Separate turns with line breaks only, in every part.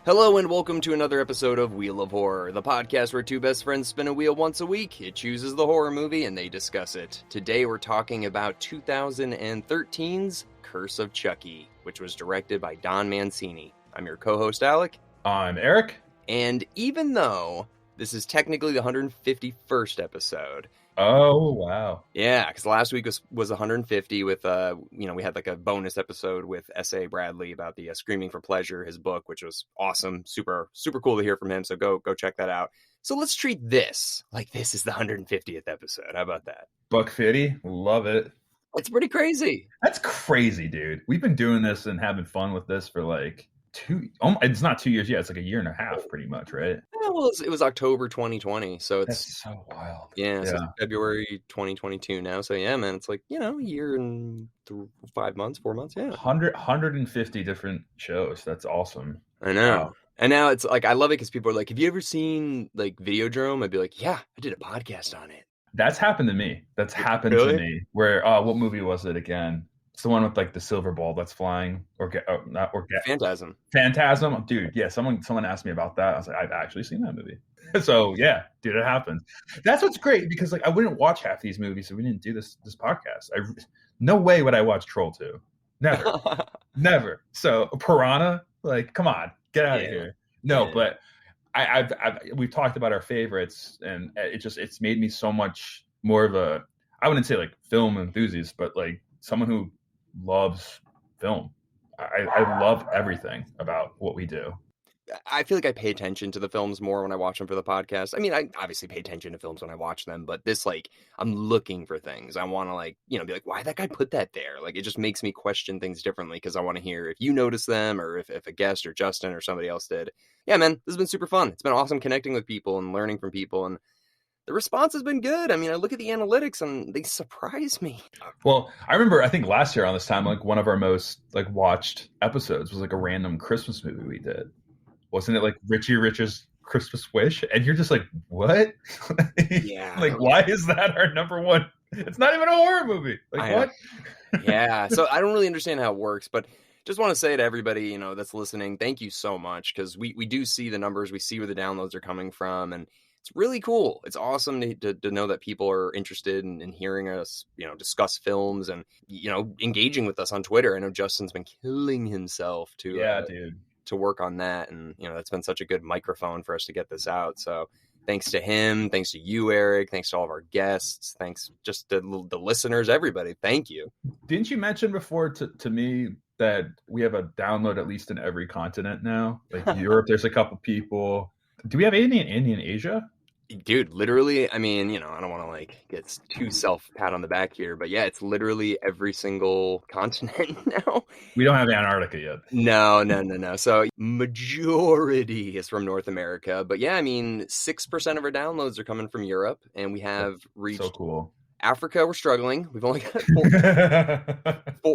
Hello and welcome to another episode of Wheel of Horror, the podcast where two best friends spin a wheel once a week. It chooses the horror movie and they discuss it. Today we're talking about 2013's Curse of Chucky, which was directed by Don Mancini. I'm your co-host Alec.
I'm Eric.
And even though this is technically the 151st episode.
Oh, wow.
Yeah, because last week was 150 with, we had like a bonus episode with S.A. Bradley about the Screaming for Pleasure, his book, which was awesome. Super, super cool to hear from him. So go check that out. So let's treat this like this is the 150th episode. How about that?
Buck 50. Love it.
It's pretty crazy.
That's crazy, dude. We've been doing this and having fun with this for like it's not 2 years yet. It's like a year and a half pretty much, right?
Yeah, well, it was October 2020. So
That's so wild.
Yeah, so it's February 2022 now. So yeah, man, it's like, a year and 4 months. Yeah.
150 different shows. That's awesome.
I know. Wow. And now it's like, I love it because people are like, have you ever seen like Videodrome? I'd be like, yeah, I did a podcast on it.
That's happened to me. That's happened to me. Where, what movie was it again? It's the one with like the silver ball that's flying,
Phantasm.
Phantasm, dude. Yeah, someone asked me about that. I was like, I've actually seen that movie. So yeah, dude, it happens. That's what's great because like I wouldn't watch half these movies if we didn't do this podcast. No way would I watch Troll 2. Never, never. So Piranha, like, come on, get out of here. No, but we've talked about our favorites, and it's made me so much more of a, I wouldn't say like film enthusiast, but like someone who loves film. I love everything about what we do.
I feel like I pay attention to the films more when I watch them for the podcast. I mean, I obviously pay attention to films when I watch them, but this, like, I'm looking for things. I want to, like, be like, why that guy put that there? Like, it just makes me question things differently because I want to hear if you notice them or if a guest or Justin or somebody else did. Yeah, man, this has been super fun. It's been awesome connecting with people and learning from people, and the response has been good. I mean, I look at the analytics and they surprise me.
Well, I remember, I think last year on this time, like one of our most like watched episodes was like a random Christmas movie we did. Wasn't it like Richie Rich's Christmas Wish? And you're just like, what?
Yeah.
Like, why is that our number one? It's not even a horror movie. Like, what?
Yeah. So I don't really understand how it works, but just want to say to everybody, that's listening, thank you so much. Cause we do see the numbers. We see where the downloads are coming from, and it's really cool. It's awesome to know that people are interested in hearing us, discuss films and, engaging with us on Twitter. I know Justin's been killing himself to work on that. And, that's been such a good microphone for us to get this out. So thanks to him. Thanks to you, Eric. Thanks to all of our guests. Thanks just to the listeners, everybody. Thank you.
Didn't you mention before to me that we have a download at least in every continent now? Like Europe, there's a couple people. Do we have any in Asia?
Dude, literally, I mean, I don't want to like get too self-pat on the back here, but yeah, it's literally every single continent now.
We don't have Antarctica yet.
No. So majority is from North America, but yeah, I mean, 6% of our downloads are coming from Europe, and we have reached
so cool.
Africa. We're struggling. We've only got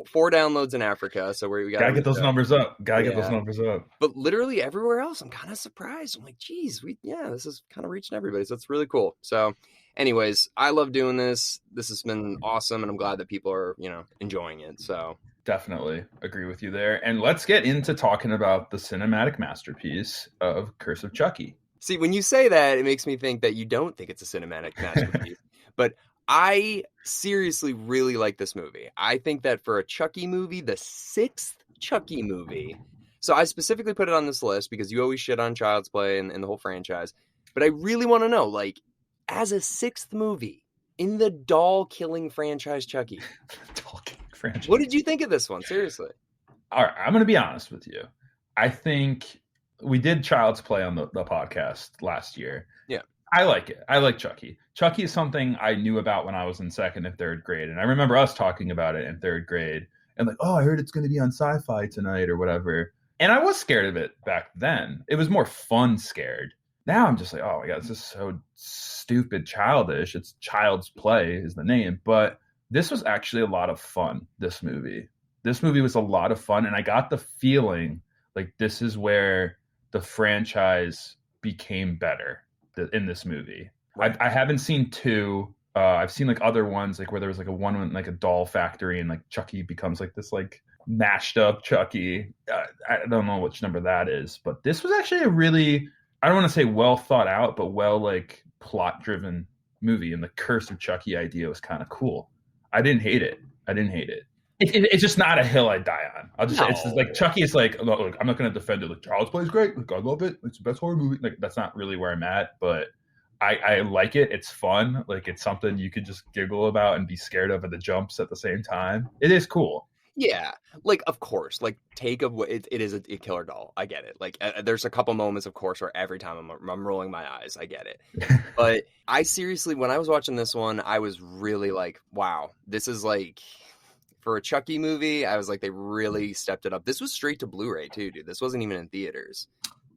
four downloads in Africa, so we gotta
get those numbers up. Get those numbers up.
But literally everywhere else, I'm kind of surprised. I'm like, geez, this is kind of reaching everybody. So it's really cool. So, anyways, I love doing this. This has been awesome, and I'm glad that people are, enjoying it. So
definitely agree with you there. And let's get into talking about the cinematic masterpiece of Curse of Chucky.
See, when you say that, it makes me think that you don't think it's a cinematic masterpiece, but I seriously really like this movie. I think that for a Chucky movie, the 6th Chucky movie, so I specifically put it on this list because you always shit on Child's Play and the whole franchise, but I really want to know, like, as a 6th movie in the doll-killing franchise Chucky, what did you think of this one? Seriously.
All right, I'm going to be honest with you. I think we did Child's Play on the podcast last year.
Yeah.
I like it. I like Chucky. Chucky is something I knew about when I was in 2nd and 3rd grade. And I remember us talking about it in 3rd grade. And like, I heard it's going to be on Sci-Fi tonight or whatever. And I was scared of it back then. It was more fun scared. Now I'm just like, oh my God, this is so stupid childish. It's Child's Play is the name. But this was actually a lot of fun, this movie. This movie was a lot of fun. And I got the feeling like this is where the franchise became better in this movie. Right. I haven't seen 2. I've seen like other ones, like where there was like a one like a doll factory and like Chucky becomes like this like mashed up Chucky. I don't know which number that is, but this was actually a really, I don't want to say well thought out, but well like plot driven movie. And the Curse of Chucky idea was kind of cool. I didn't hate it. It's just not a hill I die on. I'll just say it's just like
No.
Chucky is like, look, I'm not going to defend it. Like Child's Play is great. Like I love it. It's the best horror movie. Like that's not really where I'm at, but I like it. It's fun. Like it's something you could just giggle about and be scared of at the jumps at the same time. It is cool.
Yeah, like of course, like take of what it is a killer doll. I get it. Like there's a couple moments, of course, where every time I'm rolling my eyes. I get it. But I seriously, when I was watching this one, I was really like, wow, this is like for a Chucky movie. I was like, they really stepped it up. This was straight to Blu-ray too, dude. This wasn't even in theaters.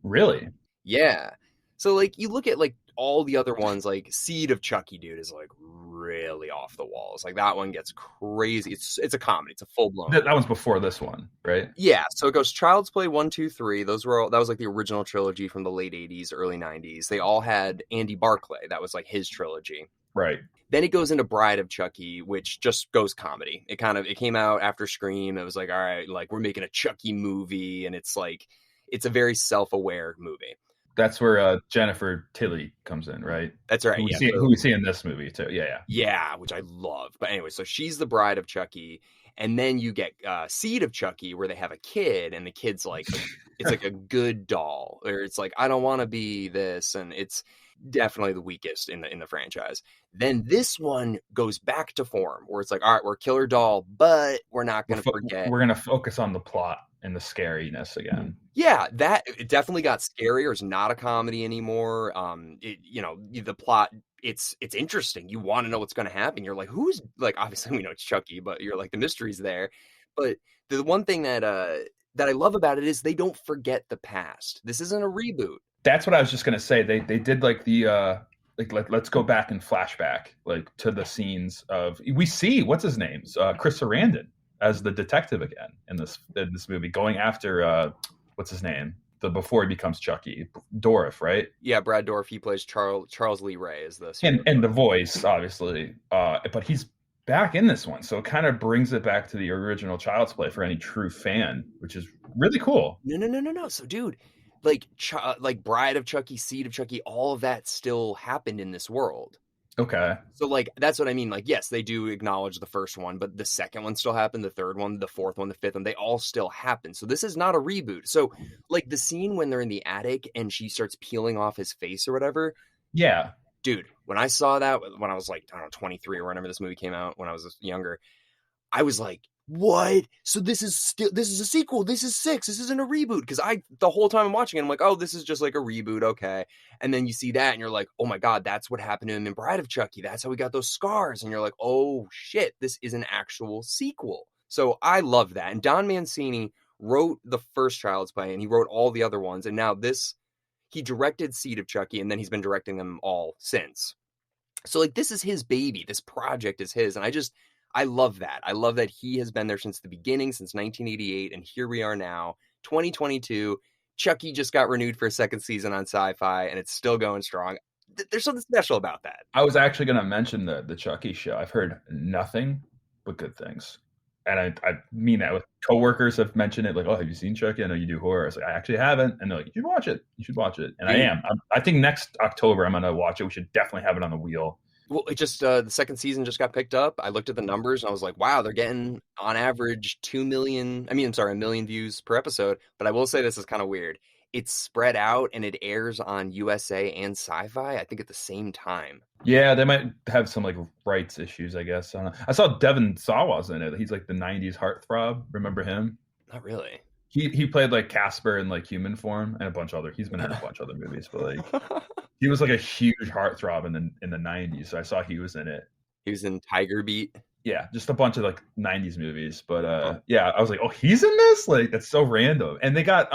Really?
Yeah. So like you look at like all the other ones, like Seed of Chucky, dude, is like really off the walls. Like that one gets crazy. It's a comedy. It's a full blown.
That one's before this one, right?
Yeah. So it goes Child's Play 1, 2, 3. Those were all, that was like the original trilogy from the late 80s, early 90s. They all had Andy Barclay. That was like his trilogy.
Right.
Then it goes into Bride of Chucky, which just goes comedy. It came out after Scream. It was like, all right, like we're making a Chucky movie, and it's like it's a very self-aware movie.
That's where Jennifer Tilly comes in, right?
That's right.
Who we see in this movie too. Yeah.
Yeah, which I love. But anyway, so she's the bride of Chucky, and then you get Seed of Chucky, where they have a kid, and the kid's like, it's like a good doll, or it's like I don't want to be this, and it's definitely the weakest in the franchise. Then this one goes back to form, where it's like, all right, we're killer doll, but we're not going to forget.
We're going to focus on the plot and the scariness again.
Yeah, that it definitely got scarier. It's not a comedy anymore. The plot, it's interesting. You want to know what's going to happen. You're like, who's like, obviously we know it's Chucky, but you're like the mystery's there. But the one thing that I love about it is they don't forget the past. This isn't a reboot.
That's what I was just going to say. They did like the let's go back and flashback like to the scenes of we see what's his name, Chris Sarandon as the detective again in this movie, going after what's his name, before he becomes Chucky, Dorff, right?
Yeah, Brad Dorff. He plays Charles Lee Ray as this,
and the voice obviously, but he's back in this one, so it kind of brings it back to the original Child's Play for any true fan, which is really cool.
No. So, dude, like Bride of Chucky, Seed of Chucky, all of that still happened in this world.
Okay.
So like that's what I mean. Like, yes, they do acknowledge the first one, but the second one still happened, the third one, the fourth one, the fifth one, they all still happen. So this is not a reboot. So like the scene when they're in the attic and she starts peeling off his face or whatever.
Yeah.
Dude, when I saw that when I was like, I don't know, 23 or whenever this movie came out, when I was younger, I was like, what? So this is a sequel. This is 6. This isn't a reboot. Because the whole time I'm watching it, I'm like, oh, this is just like a reboot. Okay. And then you see that and you're like, oh my God, that's what happened to him in Bride of Chucky. That's how we got those scars. And you're like, oh shit, this is an actual sequel. So I love that. And Don Mancini wrote the first Child's Play and he wrote all the other ones. And now he directed Seed of Chucky, and then he's been directing them all since. So like this is his baby. This project is his. And I love that. I love that he has been there since the beginning, since 1988, and here we are now, 2022. Chucky just got renewed for a second season on Sci-Fi, and it's still going strong. There's something special about that.
I was actually going to mention the Chucky show. I've heard nothing but good things, and I mean that. With coworkers have mentioned it, like, "Oh, have you seen Chucky? I know you do horror." I was like, "I actually haven't," and they're like, "You should watch it. You should watch it." And I am. I think next October I'm going to watch it. We should definitely have it on the wheel.
Well, it just the second season just got picked up. I looked at the numbers and I was like, wow, they're getting on average 2 million. I mean, I'm sorry, 1 million views per episode. But I will say this is kind of weird. It's spread out and it airs on USA and Sci-Fi, I think, at the same time.
Yeah, they might have some like rights issues, I guess. I saw Devon Sawa's in it. He's like the '90s heartthrob. Remember him?
Not really.
He played like Casper in like Human Form and a bunch of other. He's been in a bunch of other movies, but like he was like a huge heartthrob in the '90s. So I saw he was in it.
He was in Tiger Beat.
Yeah, just a bunch of like '90s movies. But yeah, I was like, oh, he's in this? Like that's so random. And they got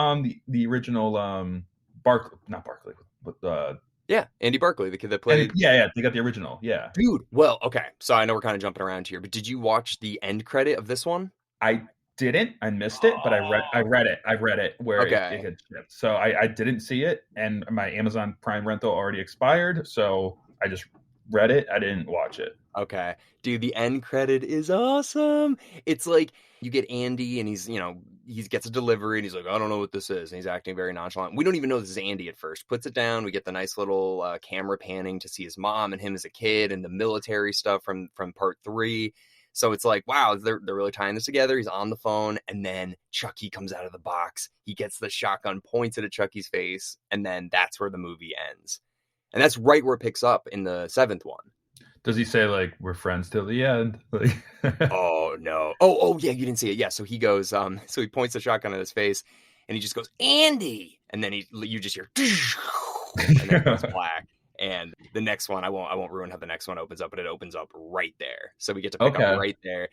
the original not Barkley, but
yeah, Andy Barclay, the kid that played.
Yeah, they got the original. Yeah,
dude. Well, okay. So I know we're kind of jumping around here, but did you watch the end credit of this one?
I didn't. I missed it, but I read it where it had shipped. So I didn't see it, and my Amazon Prime rental already expired, so I just read it. I didn't watch it.
Okay. Dude, the end credit is awesome. It's like you get Andy and he's, he gets a delivery and he's like, I don't know what this is. And he's acting very nonchalant. We don't even know this is Andy at first. Puts it down. We get the nice little camera panning to see his mom and him as a kid and the military stuff from part 3. So it's like, wow, they're really tying this together. He's on the phone, and then Chucky comes out of the box. He gets the shotgun, points it at Chucky's face, and then that's where the movie ends. And that's right where it picks up in the 7th one.
Does he say, like, we're friends till the end? Like...
Oh, no. Oh, yeah, you didn't see it. Yeah, so he goes, so he points the shotgun at his face, and he just goes, Andy! And then you just hear, and then it goes black. And the next one, I won't ruin how the next one opens up, but it opens up right there. So we get to pick up right there.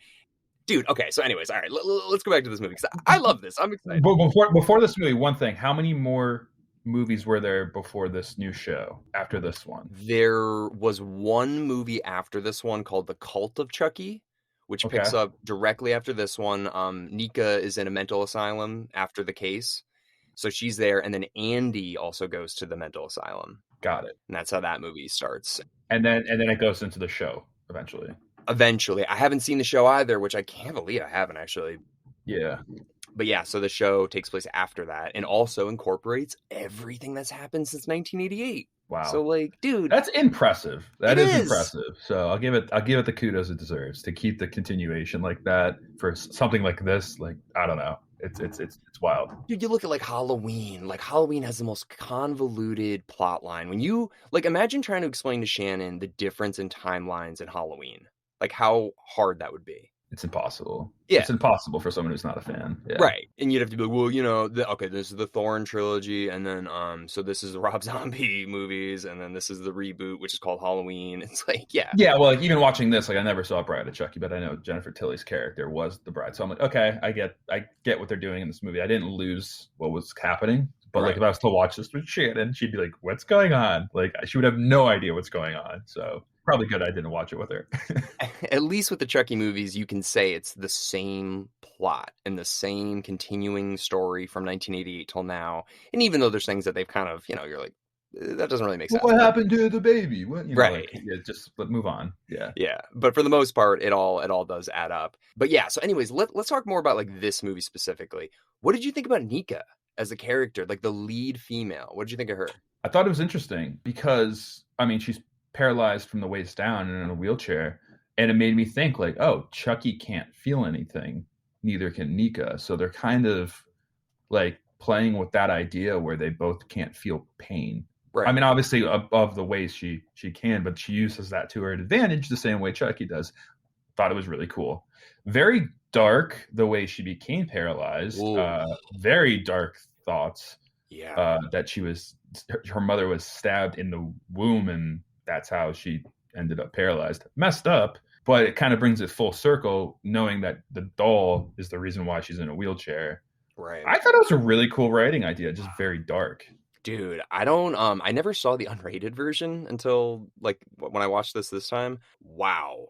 Dude, okay, so anyways, all right, let's go back to this movie, because I love this. I'm excited.
But before this movie, one thing, how many more movies were there before this new show, after this one?
There was one movie after this one called The Cult of Chucky, which picks up directly after this one. Nika is in a mental asylum after the case. So she's there, and then Andy also goes to the mental asylum.
Got it.
And that's how that movie starts.
And then it goes into the show eventually.
Eventually. I haven't seen the show either, which I can't believe I haven't actually.
Yeah.
But yeah, so the show takes place after that and also incorporates everything that's happened since 1988.
Wow.
So like, dude,
that's impressive. That is impressive. So I'll give it the kudos it deserves to keep the continuation like that for something like this. Like, I don't know. It's wild.
Dude, you look at like Halloween. Like Halloween has the most convoluted plot line. When you imagine trying to explain to Shannon the difference in timelines in Halloween. Like how hard that would be.
It's impossible.
Yeah.
It's impossible for someone who's not a fan. Yeah.
Right. And you'd have to be like, well, this is the Thorn trilogy, and then so this is the Rob Zombie movies, and then this is the reboot, which is called Halloween. It's like, yeah.
Yeah, well, like even watching this, like I never saw Bride of Chucky, but I know Jennifer Tilly's character was the bride. So I'm like, okay, I get what they're doing in this movie. I didn't lose what was happening. But like if I was to watch this with Shannon, she'd be like, what's going on? Like she would have no idea what's going on. So probably good I didn't watch it with her.
At least with the Chucky movies, you can say it's the same plot and the same continuing story from 1988 till now. And even though there's things that they've kind of, you're like, that doesn't really make sense.
What happened to the baby? What,
right.
Like, just move on. Yeah.
Yeah. But for the most part, it all does add up. But yeah. So anyways, let's talk more about like this movie specifically. What did you think about Nika as a character, like the lead female? What did you think of her?
I thought it was interesting because, I mean, she's paralyzed from the waist down and in a wheelchair. And it made me think like, oh, Chucky can't feel anything. Neither can Nika. So they're kind of like playing with that idea where they both can't feel pain. Right. I mean, obviously above the waist, she can, but she uses that to her advantage the same way Chucky does. Thought it was really cool. Very dark the way she became paralyzed. Very dark thoughts.
Yeah.
That her mother was stabbed in the womb and that's how she ended up paralyzed. Messed up, but it kind of brings it full circle knowing that the doll is the reason why she's in a wheelchair.
Right.
I thought it was a really cool writing idea, just very dark.
Dude, I never saw the unrated version until like when I watched this time. Wow.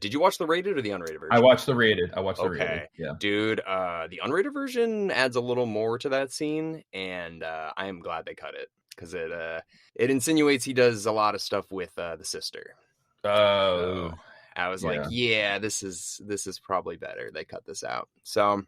Did you watch the rated or the unrated version?
I watched the rated. The rated. Yeah.
Dude, the unrated version adds a little more to that scene, and I am glad they cut it because it insinuates he does a lot of stuff with the sister.
Oh.
So I was like, yeah, this is probably better. They cut this out. So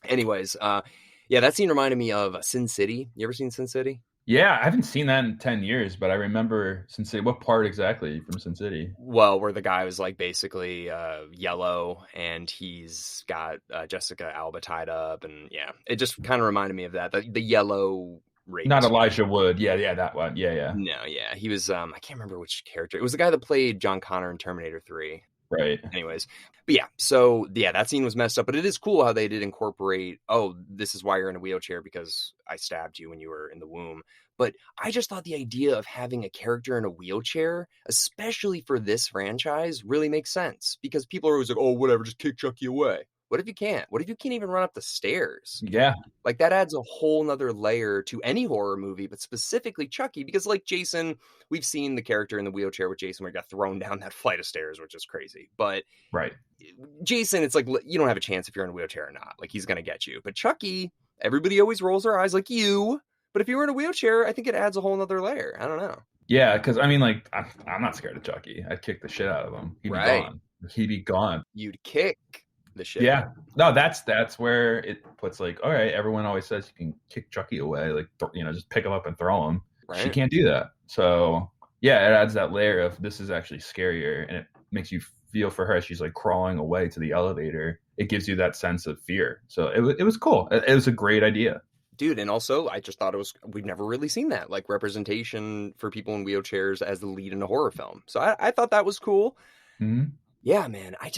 anyways, yeah, that scene reminded me of Sin City. You ever seen Sin City?
Yeah, I haven't seen that in 10 years, but I remember Sin City. What part exactly from Sin City?
Well, where the guy was like basically yellow and he's got Jessica Alba tied up. And yeah, it just kind of reminded me of that. The yellow race.
Not Elijah Wood. Yeah, that one. Yeah.
No, yeah. He was, I can't remember which character. It was the guy that played John Connor in Terminator 3.
Right.
Anyways, but yeah, so yeah, that scene was messed up, but it is cool how they did incorporate, oh, this is why you're in a wheelchair because I stabbed you when you were in the womb. But I just thought the idea of having a character in a wheelchair, especially for this franchise, really makes sense because people are always like, oh, whatever, just kick Chucky away. What if you can't? What if you can't even run up the stairs?
Yeah.
Like that adds a whole nother layer to any horror movie, but specifically Chucky, because like Jason, we've seen the character in the wheelchair with Jason where he got thrown down that flight of stairs, which is crazy. But
right.
Jason, it's like, you don't have a chance if you're in a wheelchair or not. Like he's going to get you. But Chucky, everybody always rolls their eyes like you. But if you were in a wheelchair, I think it adds a whole nother layer. I don't know.
Yeah, because I mean, like, I'm not scared of Chucky. I'd kick the shit out of him. He'd be
Right.
gone. He'd be gone.
You'd kick the shit out.
Yeah. No, that's where it puts like, all right, everyone always says you can kick Chucky away, like just pick him up and throw him. She
Right.
can't do that. So yeah, it adds that layer of this is actually scarier, and it makes you feel for her as she's like crawling away to the elevator. It gives you that sense of fear. So it was cool. It was a great idea.
Dude, and also I just thought we've never really seen that, like representation for people in wheelchairs as the lead in a horror film. So I thought that was cool.
Mm-hmm.
Yeah, man. I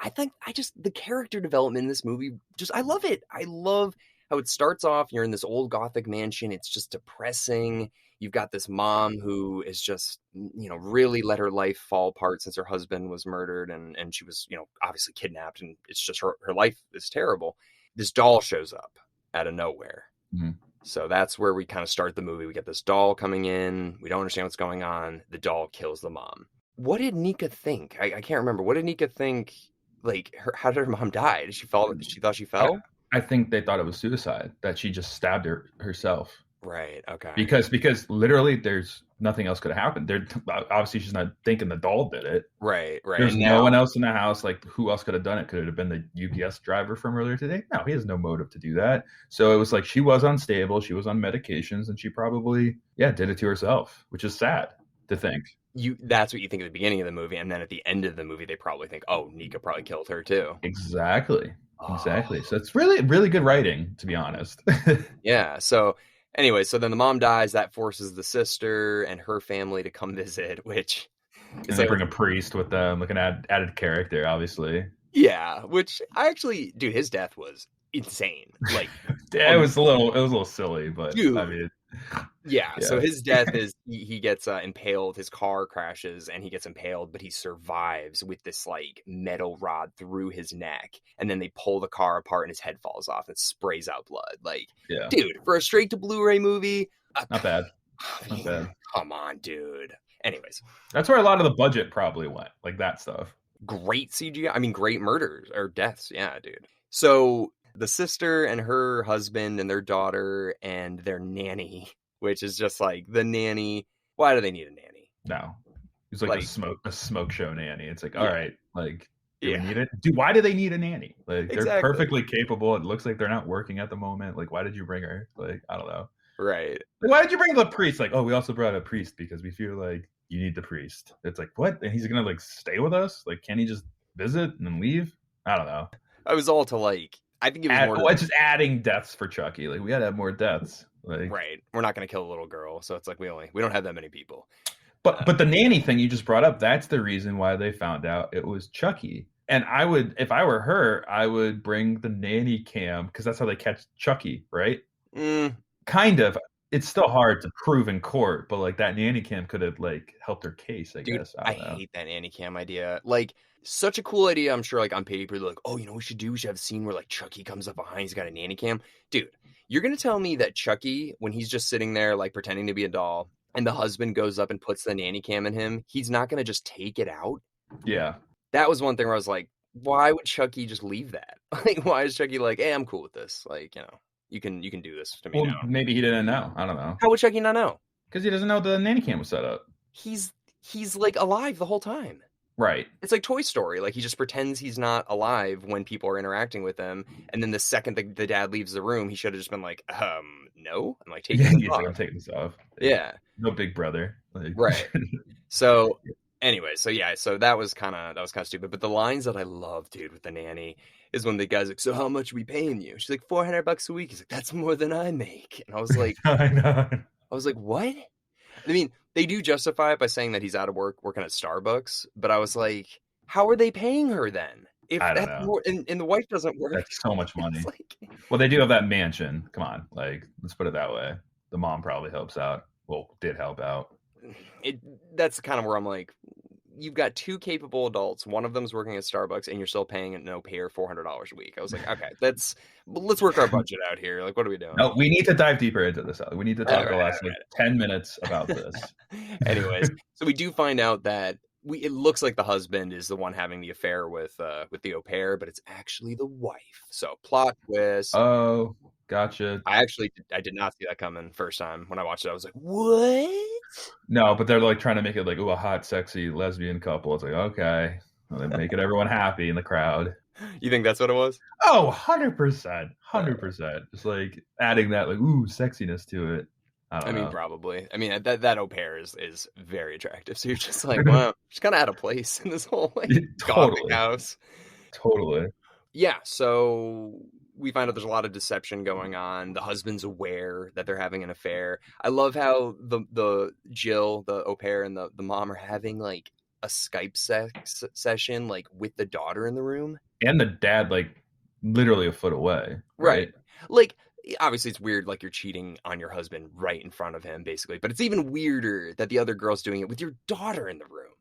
think the character development in this movie, I love it. I love how it starts off. You're in this old Gothic mansion. It's just depressing. You've got this mom who is just, really let her life fall apart since her husband was murdered and she was, obviously kidnapped, and it's just her life is terrible. This doll shows up out of nowhere.
Mm-hmm.
So that's where we kind of start the movie. We get this doll coming in. We don't understand what's going on. The doll kills the mom. What did Nika think? I can't remember. What did Nika think? Like, how did her mom die? Did she fall? She thought she fell?
I think they thought it was suicide, that she just stabbed herself.
Right. Okay.
Because literally there's nothing else could have happened. Obviously she's not thinking the doll did it.
Right.
There's no one else in the house. Like, who else could have done it? Could it have been the UPS driver from earlier today? No, he has no motive to do that. So it was like she was unstable, she was on medications, and she probably did it to herself, which is sad to think.
That's what you think at the beginning of the movie, and then at the end of the movie they probably think, oh, Nika probably killed her too.
Exactly. So it's really, really good writing, to be honest.
Yeah. So anyway, so then the mom dies. That forces the sister and her family to come visit, which
and they bring a priest with them, like an added character, obviously.
Yeah, which I actually, dude, his death was insane. Like,
it was a little silly, but
dude,
I mean,
yeah. So his death is he gets impaled. His car crashes and he gets impaled, but he survives with this like metal rod through his neck. And then they pull the car apart and his head falls off and sprays out blood. Like, dude, for a straight to Blu-ray movie,
not bad. Not bad.
Come on, dude. Anyways,
that's where a lot of the budget probably went, like that stuff.
Great CGI. I mean, great murders or deaths. Yeah, dude. So the sister and her husband and their daughter and their nanny, which is just like the nanny. Why do they need a nanny?
No, it's like a smoke show nanny. It's like, all right, like, do we need it? Why do they need a nanny? Like, they're perfectly capable. It looks like they're not working at the moment. Like, why did you bring her? Like, I don't know.
Right.
Like, why did you bring the priest? Like, oh, we also brought a priest because we feel like you need the priest. It's like, what? And he's gonna like stay with us? Like, can he just visit and then leave? I don't know.
I was all to like, I think it was more
it's just adding deaths for Chucky. Like, we gotta have more deaths. Like,
right. We're not gonna kill a little girl, so it's like we don't have that many people.
But the nanny thing you just brought up, that's the reason why they found out it was Chucky. And I would, if I were her, I would bring the nanny cam because that's how they catch Chucky, right? Kind of. It's still hard to prove in court, but like that nanny cam could have like helped her case, I guess. I
hate that nanny cam idea. Like, such a cool idea. I'm sure like on paper, like, oh, we should have a scene where like Chucky comes up behind, he's got a nanny cam. Dude, you're gonna tell me that Chucky, when he's just sitting there like pretending to be a doll, and the husband goes up and puts the nanny cam in him, he's not gonna just take it out?
Yeah.
That was one thing where I was like, why would Chucky just leave that? Like, why is Chucky like, hey, I'm cool with this? Like, you can do this to me now.
Maybe he didn't know. I don't know.
How would Chucky not know?
Because he doesn't know the nanny cam was set up.
He's like alive the whole time.
Right.
It's like Toy Story. Like, he just pretends he's not alive when people are interacting with him. And then the second the dad leaves the room, he should have just been like, no. I'm like, taking this off.
I'm taking this off.
Yeah.
No big brother. Like...
Right. So anyway, so that was kind of stupid. But the lines that I love, dude, with the nanny is when the guy's like, so how much are we paying you? She's like, $400 a week. He's like, that's more than I make. And I was like,
I know.
I was like, what? I mean, they do justify it by saying that he's out of work working at Starbucks, but I was like, how are they paying her then? If
I don't
that's
know.
More, and the wife doesn't work.
That's so much money.
Like...
Well, they do have that mansion. Come on, like, let's put it that way. The mom probably helps out. Well, did help out.
That's kind of where I'm like, you've got two capable adults. One of them's working at Starbucks, and you're still paying no payer $400 a week. I was like, okay, let's work our budget out here. Like, what are we doing?
No, we need to dive deeper into this. We need to talk the last 10 minutes about this.
Anyways, so we do find out that it looks like the husband is the one having the affair with the au pair, but it's actually the wife. So plot twist.
Oh, gotcha.
I did not see that coming first time when I watched it. I was like, what?
No, but they're like trying to make it like, ooh, a hot, sexy lesbian couple. It's like, okay, well, they're making everyone happy in the crowd.
You think that's what it was?
Oh, 100%.
Uh,
100%. Just like adding that like, ooh, sexiness to it. I
I
don't
mean,
know.
probably. I mean, that au pair is very attractive. So you're just like, wow, she's kind of out of place in this whole like gothic
Totally.
house.
Totally.
Yeah. So we find out there's a lot of deception going on. The husband's aware that they're having an affair. I love how the Jill, the au pair, and the mom are having like a Skype sex session, like with the daughter in the room.
And the dad, like, literally a foot away,
Right.
right?
Like, obviously, it's weird, like, you're cheating on your husband right in front of him, basically. But it's even weirder that the other girl's doing it with your daughter in the room.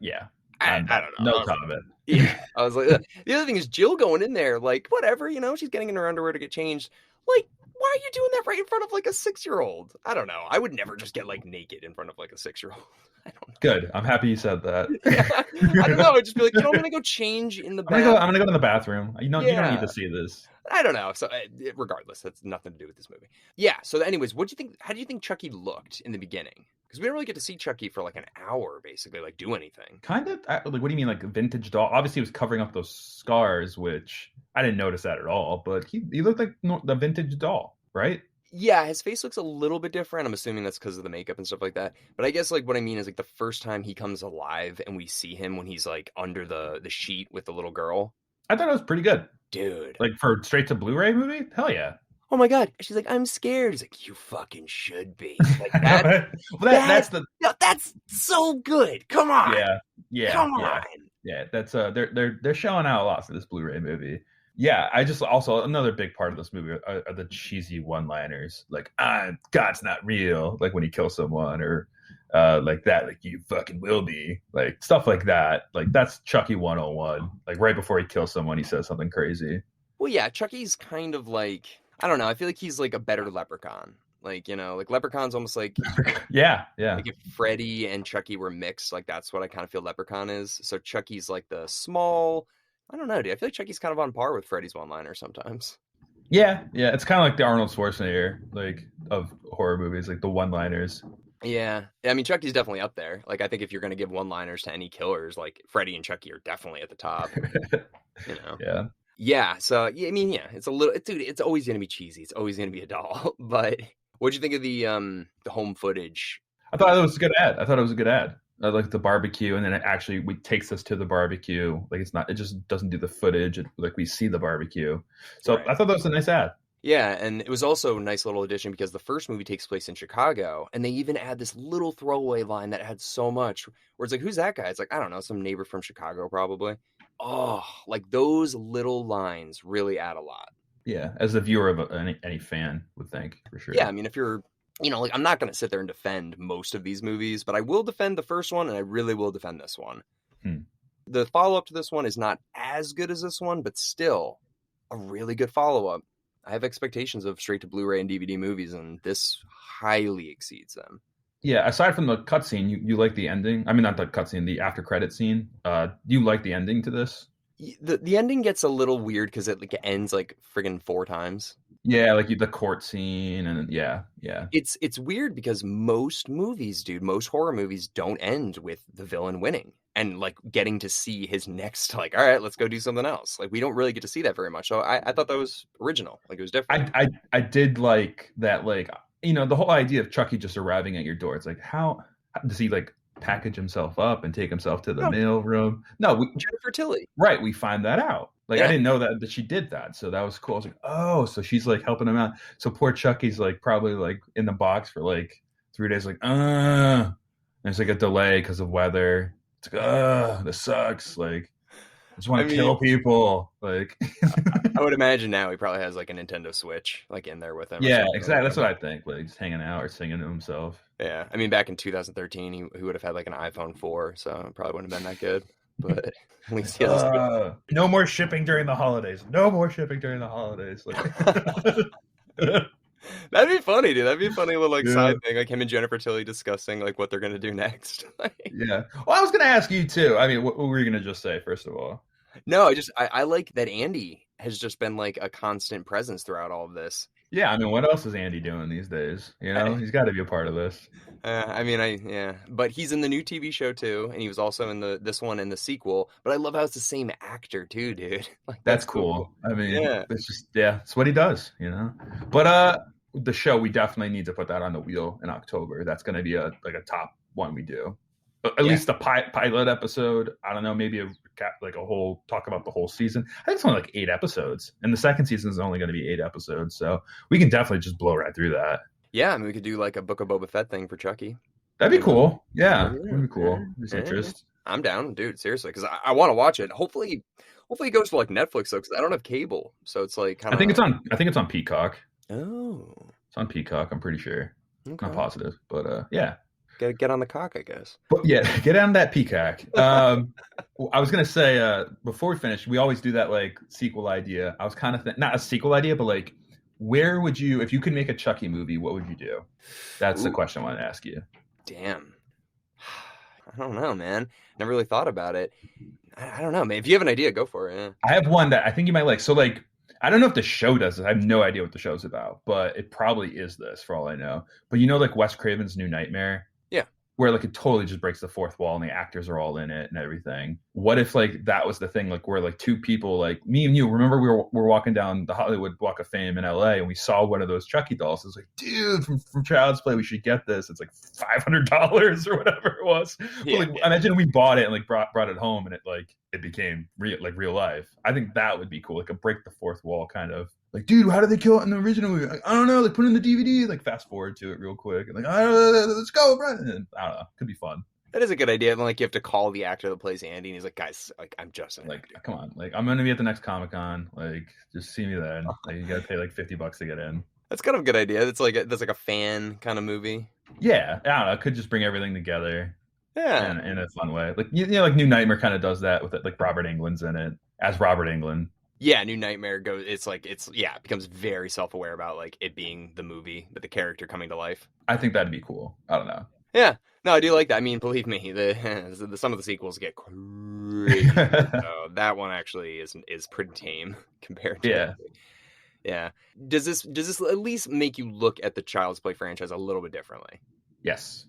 Yeah.
I
No,
don't know.
no comment.
Yeah. I was like, ugh. The other thing is Jill going in there, like, whatever, she's getting in her underwear to get changed. Like, why are you doing that right in front of, like, a 6-year-old? I don't know. I would never just get, like, naked in front of, like, a 6-year-old. I don't know.
Good. I'm happy you said that.
Yeah. I don't know. I'd just be like, I'm going to go change in the bathroom.
I'm gonna go to the bathroom. You don't need to see this.
I don't know. So regardless, that's nothing to do with this movie. Yeah. So anyways, what do you think? How do you think Chucky looked in the beginning? Because we didn't really get to see Chucky for like an hour, basically, like do anything.
Kind of like, what do you mean, like a vintage doll? Obviously, he was covering up those scars, which I didn't notice that at all. But he looked like the vintage doll, right?
Yeah, his face looks a little bit different. I'm assuming that's because of the makeup and stuff like that. But I guess like what I mean is like the first time he comes alive and we see him when he's like under the sheet with the little girl.
I thought it was pretty good.
Dude.
Like for straight to Blu-ray movie? Hell yeah.
Oh my God. She's like, I'm scared. He's like, you fucking should be. Like that. That's so good. Come on.
Yeah.
Come on.
Yeah. That's they're shelling out a lot for this Blu-ray movie. Yeah, I just also another big part of this movie are the cheesy one-liners, like God's not real, like when he kills someone, or like that, like you fucking will be, like stuff like that. Like that's Chucky 101. Like right before he kills someone, he says something crazy.
Well, yeah, Chucky's kind of like, I don't know. I feel like he's like a better Leprechaun. Like, like Leprechaun's almost like
yeah.
Like if Freddy and Chucky were mixed, like that's what I kind of feel Leprechaun is. So Chucky's like the small. I don't know, dude. I feel like Chucky's kind of on par with Freddy's one-liner sometimes.
Yeah. It's kind of like the Arnold Schwarzenegger, like of horror movies, like the one-liners.
Yeah, I mean Chucky's definitely up there. Like I think if you're gonna give one-liners to any killers, like Freddy and Chucky are definitely at the top.
Yeah.
Yeah. So yeah, I mean, yeah, it's a little, dude. It's always gonna be cheesy. It's always gonna be a doll. But what'd you think of the home footage?
I thought it was a good ad. I like the barbecue, and then it actually takes us to the barbecue. Like it just doesn't do the footage. Like we see the barbecue. So right. I thought that was a nice ad.
Yeah, and it was also a nice little addition because the first movie takes place in Chicago, and they even add this little throwaway line that adds so much. Where it's like, who's that guy? It's like, I don't know, some neighbor from Chicago probably. Oh, like those little lines really add a lot.
Yeah, as a viewer of any fan would think, for sure.
Yeah, I mean, if you're, like I'm not going to sit there and defend most of these movies, but I will defend the first one, and I really will defend this one. The follow-up to this one is not as good as this one, but still a really good follow-up. I have expectations of straight to Blu-ray and DVD movies, and this highly exceeds them.
Yeah, aside from the cutscene, you like the ending? I mean, not the cutscene, the after-credit scene. You like the ending to this?
The ending gets a little weird because it ends like friggin' 4 times.
Yeah, like the court scene, and yeah.
It's weird because most horror movies don't end with the villain winning and like getting to see his next, like, all right, let's go do something else. Like we don't really get to see that very much. So I thought that was original. Like it was different.
I did like that, like, the whole idea of Chucky just arriving at your door. It's like, how does he like package himself up and take himself to the mail room? No,
Jennifer Tilly.
Right, we find that out. Like, yeah. I didn't know that she did that, so that was cool. I was like, oh, so she's like helping him out. So poor Chucky's like probably like in the box for like 3 days, like, and it's like a delay because of weather. It's like, this sucks. Like, I just want to kill people. Like,
I would imagine now he probably has like a Nintendo Switch like in there with him.
Yeah, exactly. That's what I think. Like, just hanging out or singing to himself.
Yeah, I mean, back in 2013, he would have had like an iPhone 4, so it probably wouldn't have been that good. But at least he has
no more shipping during the holidays. Like,
that'd be funny, dude. That'd be a funny little like side thing, like him and Jennifer Tilly discussing like what they're gonna do next.
Yeah. Well, I was gonna ask you too. I mean, what were you gonna just say first of all?
No, I like that Andy has just been like a constant presence throughout all of this.
Yeah, I mean, what else is Andy doing these days? You know, he's got to be a part of this.
I mean, yeah, but he's in the new TV show too, and he was also in this one and the sequel. But I love how it's the same actor too, dude. Like
That's
that's so cool.
cool. I mean,
Yeah,
it's just it's what he does, you know. But the show we definitely need to put that on the wheel in October. That's going to be a top one we do. At
yeah.
least the pilot episode. I don't know, maybe like a whole talk about the whole season. I think it's only like 8 episodes, and the second season is only going to be 8 episodes, so we can definitely just blow right through that.
Yeah, I mean, we could do like a Book of Boba Fett thing for Chucky.
That'd be cool.
Yeah,
Yeah, that'd be cool. There's
yeah.
interest.
I'm down, dude. Seriously, because I want to watch it. Hopefully it goes to like Netflix though, because I don't have cable, so it's like kind
I
of.
think it's on Peacock.
Oh,
It's on Peacock. I'm pretty sure.
okay.
Not positive, but yeah.
Get on the cock, I guess.
But yeah, get on that Peacock. I was gonna say before we finish, we always do that like sequel idea. I was kind of not a sequel idea, but like, where would you, if you could make a Chucky movie, what would you do? That's the question I wanted to ask you.
Damn. I don't know, man. Never really thought about it. I don't know, man. If you have an idea, go for it. Yeah.
I have one that I think you might like. So like, I don't know if the show does this. I have no idea what the show's about, but it probably is this for all I know. But you know, like Wes Craven's New Nightmare?
Yeah.
Where like it totally just breaks the fourth wall and the actors are all in it and everything. What if like that was the thing, like where like two people, like me and you, remember we were walking down the Hollywood Walk of Fame in LA and we saw one of those Chucky dolls. It was like, dude, from Child's Play, we should get this. It's like $500 or whatever it was.
Yeah,
but like, imagine we bought it and like brought it home and it became real life. I think that would be cool, like a break the fourth wall kind of. Like, dude, how did they kill it in the original movie? Like, I don't know. They put it in the DVD. Like, fast forward to it real quick. And like, let's go, bro. And I don't know. Could be fun.
That is a good idea. And like, you have to call the actor that plays Andy, and he's like, "Guys, like, I'm just an
like,
actor.
Come on. Like, I'm gonna be at the next Comic-Con. Like, just see me then. Like, you gotta pay like $50 to get in.
That's kind of a good idea. That's like a fan kind of movie.
Yeah, I don't know. It could just bring everything together.
Yeah,
in a fun way. Like you know, like New Nightmare kind of does that with it. Like Robert Englund's in it as Robert Englund.
yeah. New Nightmare goes. It becomes very self-aware about like it being the movie, but the character coming to life.
I think that'd be cool. I don't know.
Yeah. No, I do like that. I mean, believe me, the some of the sequels get crazy. So that one actually is pretty tame compared to yeah. Does this at least make you look at the Child's Play franchise a little bit differently?
Yes.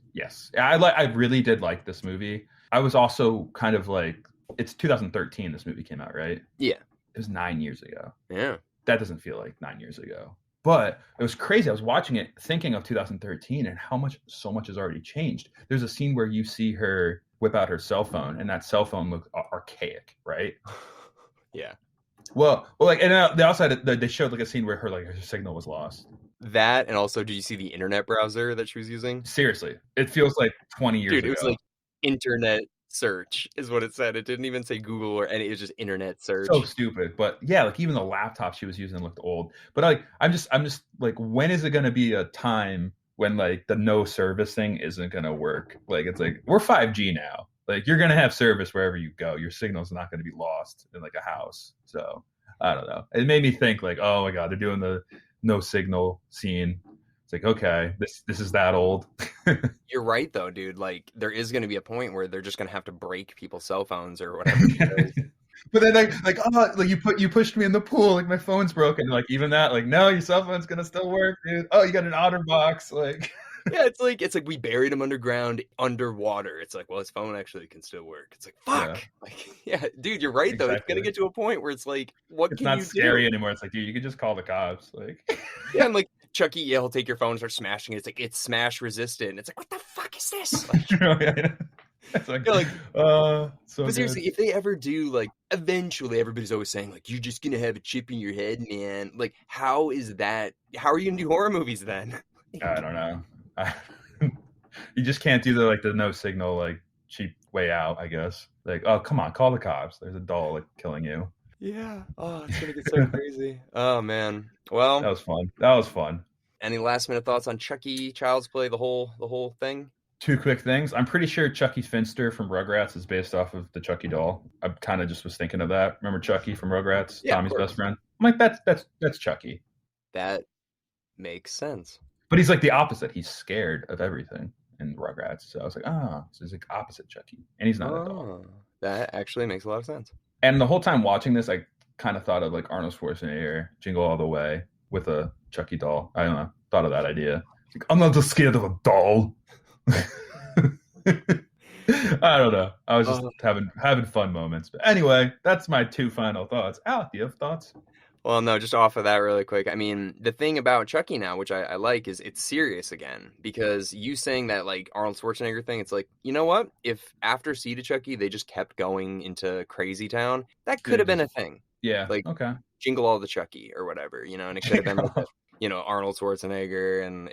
I really did like this movie. I was also kind of like, it's 2013 this movie came out, right?
Yeah.
It was 9 years ago.
Yeah.
That doesn't feel like 9 years ago. But it was crazy. I was watching it thinking of 2013 and how so much has already changed. There's a scene where you see her whip out her cell phone and that cell phone looks archaic, right?
Yeah.
Well, like, and they also they showed like a scene where her signal was lost.
That, and also, did you see the internet browser that she was using?
Seriously, it feels like 20 years ago.
Dude, it was like internet search is what it said. It didn't even say Google or any. It was just internet search.
So stupid. But yeah, like even the laptop she was using looked old. But like, I'm just like, when is it going to be a time when like the no service thing isn't going to work? Like, it's like, we're 5G now. Like, you're going to have service wherever you go. Your signal's not going to be lost in like a house. So I don't know. It made me think like, oh my God, they're doing the no signal scene. It's like, okay, this is that old.
You're right though, dude. Like, there is going to be a point where they're just going to have to break people's cell phones or whatever.
But then you pushed me in the pool, like my phone's broken. Like, even that, like, no, your cell phone's gonna still work, dude. Oh, you got an OtterBox, like.
Yeah, it's like we buried him underground, underwater. It's like, well, his phone actually can still work. It's like, fuck. Yeah. Like, yeah, dude, you're right though. It's gonna get to a point where it's like, what can you do? It's not scary
anymore. It's like, dude, you can just call the cops. Like,
yeah, and like Chucky, he'll take your phone and start smashing it. It's like, it's smash resistant. It's like, what the fuck is this? Like,
it's like,
so but seriously, if they ever do, like, eventually everybody's always saying, like, you're just gonna have a chip in your head, man. Like, how is that? How are you gonna do horror movies then?
I don't know. You just can't do the no signal, like, cheap way out, I guess. Like, oh, come on, call the cops. There's a doll like killing you.
Yeah. Oh, it's gonna get so crazy. Oh man. Well,
that was fun.
Any last minute thoughts on Chucky, Child's Play, the whole thing? 2
quick things. I'm pretty sure Chucky Finster from Rugrats is based off of the Chucky doll. I kind of just was thinking of that. Remember Chucky from Rugrats? Yeah, Tommy's best friend. I'm like, that's Chucky.
That makes sense.
But he's like the opposite. He's scared of everything in Rugrats. So I was like, so he's like opposite Chucky. And he's not a doll.
That actually makes a lot of sense.
And the whole time watching this, I kind of thought of like Arnold Schwarzenegger, Jingle All the Way, with a Chucky doll. I don't know. Thought of that idea. Like, I'm not just scared of a doll. I don't know. I was just having fun moments. But anyway, that's my 2 final thoughts. Alec, do you have thoughts?
Well, no, just off of that really quick. I mean, the thing about Chucky now, which I like, is it's serious again. Because you saying that, like, Arnold Schwarzenegger thing, it's like, you know what? If after Seed of Chucky, they just kept going into Crazy Town, that could have been a thing.
Yeah,
like,
okay.
Jingle All the Chucky or whatever, you know, and it could have been like Arnold Schwarzenegger, and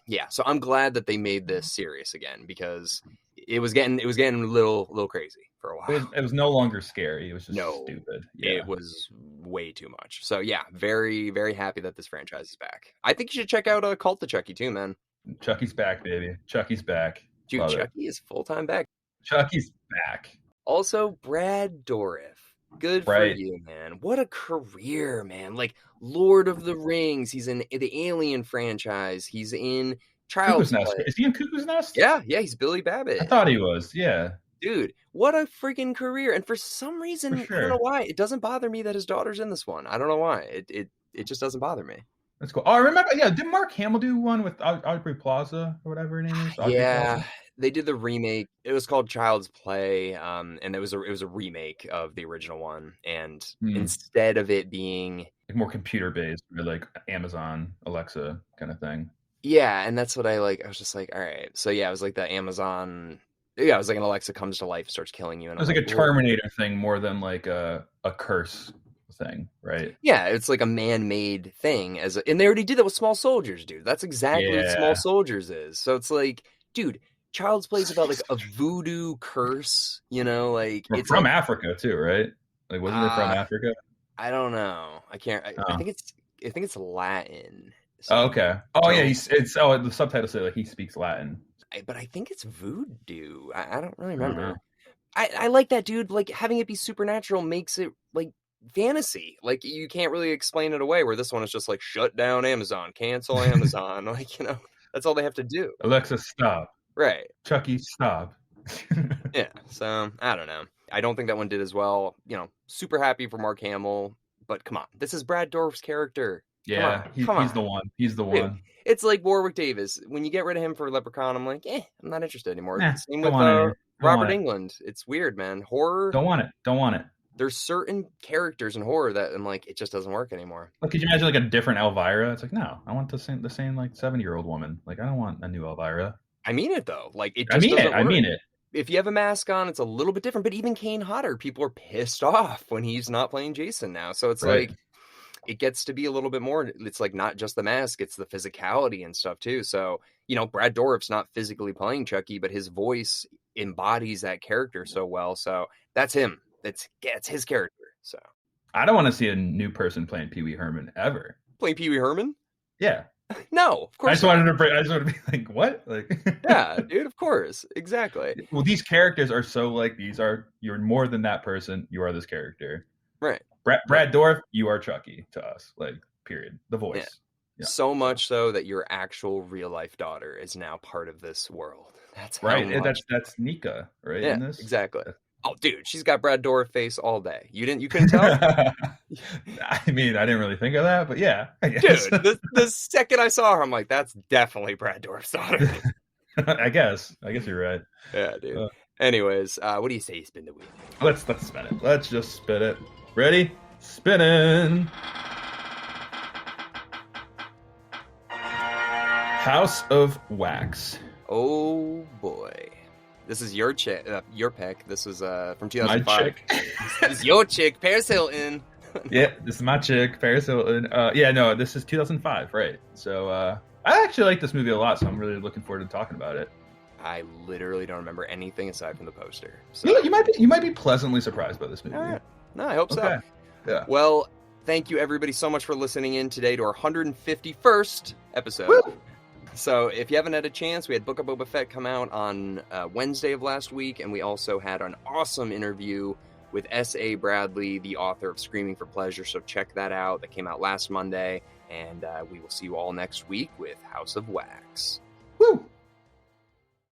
yeah. So I'm glad that they made this serious again, because it was getting a little crazy for a while.
It was no longer scary. It was just stupid. Yeah.
It was way too much. So yeah, very, very happy that this franchise is back. I think you should check out Cult of Chucky too, man.
Chucky's back, baby. Chucky's back.
Dude,
Love
Chucky is full-time back.
Chucky's back.
Also, Brad Dourif. Good for you, man. What a career, man. Like, Lord of the Rings. He's in the Alien franchise. He's in Child's Play.
Is he in Cuckoo's Nest?
Yeah, he's Billy Babbitt.
I thought he was, yeah.
Dude, what a freaking career. And for some reason, I don't know why, it doesn't bother me that his daughter's in this one. I don't know why. It just doesn't bother me.
That's cool. Oh, I remember, did Mark Hamill do one with Aubrey Plaza or whatever her name is?
Plaza? They did the remake. It was called Child's Play, and it was a remake of the original one. And instead of it being
more computer based, or like Amazon Alexa kind of thing.
Yeah, and that's what I like. I was just like, all right. So yeah, it was like the Amazon. Yeah, it was like an Alexa comes to life, starts killing you. And
it was like a Terminator thing more than like a curse thing, right?
Yeah, it's like a man-made thing, and they already did that with Small Soldiers, dude. That's exactly what Small Soldiers is. So it's like, dude, Child's Play is about like a voodoo curse, like
it's from Africa too, right? Like, wasn't it from Africa?
I don't know. I can't. I think it's Latin.
So, okay. Oh yeah, the subtitles say like he speaks Latin.
But I think it's voodoo. I don't really remember. I like that, dude. Like, having it be supernatural makes it like fantasy. Like, you can't really explain it away, where this one is just like, shut down Amazon, cancel Amazon. Like, that's all they have to do.
Alexa, stop.
Right.
Chucky, stop.
Yeah. So I don't know. I don't think that one did as well. Super happy for Mark Hamill, but come on, this is Brad Dourif's character.
Yeah, he's the one. He's the one. Dude,
it's like Warwick Davis. When you get rid of him for Leprechaun, I'm like, I'm not interested anymore. Same with Robert Englund. It's weird, man. Horror.
Don't want it.
There's certain characters in horror that I'm like, it just doesn't work anymore.
Like, could you imagine like a different Elvira? It's like, no, I want the same like 70-year-old woman. Like, I don't want a new Elvira.
I mean it though. Like, it just doesn't work.
I mean it.
If you have a mask on, it's a little bit different. But even Kane Hodder, people are pissed off when he's not playing Jason now. So it's like, it gets to be a little bit more. It's like not just the mask, it's the physicality and stuff too. So, Brad Dourif's not physically playing Chucky, but his voice embodies that character so well. So that's him. It's his character. So
I don't want to see a new person playing Pee Wee Herman ever.
Playing Pee Wee Herman?
Yeah.
No, of course.
I just wanted to be like, what? Like,
yeah, dude, of course. Exactly.
Well, these characters are so like, you're more than that person. You are this character.
Right.
Brad Dourif, you are Chucky to us. Like, period. The voice.
Yeah. Yeah. So much so that your actual real life daughter is now part of this world. That's
right. That's Nika, right?
Yeah,
in this?
Exactly. Oh, dude, she's got Brad Dourif face all day. You couldn't tell?
I mean, I didn't really think of that, but yeah. I guess.
Dude, the second I saw her, I'm like, that's definitely Brad Dourif's daughter.
I guess you're right.
Yeah, dude. Anyways, what do you say you spin the wheel?
Let's spin it. Let's just spin it. Ready? Spinning. House of Wax.
Oh boy. This is your pick. This was from 2005.
My chick.
This is your chick, Paris Hilton.
Yeah, this is my chick, Paris Hilton. This is 2005, right? So I actually like this movie a lot, so I'm really looking forward to talking about it.
I literally don't remember anything aside from the poster. So.
You might be pleasantly surprised by this movie.
All right. No, I hope so.
Yeah.
Well, thank you everybody so much for listening in today to our 151st episode.
Woo!
So if you haven't had a chance, we had Book of Boba Fett come out on Wednesday of last week, and we also had an awesome interview with S.A. Bradley, the author of Screaming for Pleasure, so check that out. That came out last Monday, and we will see you all next week with House of Wax.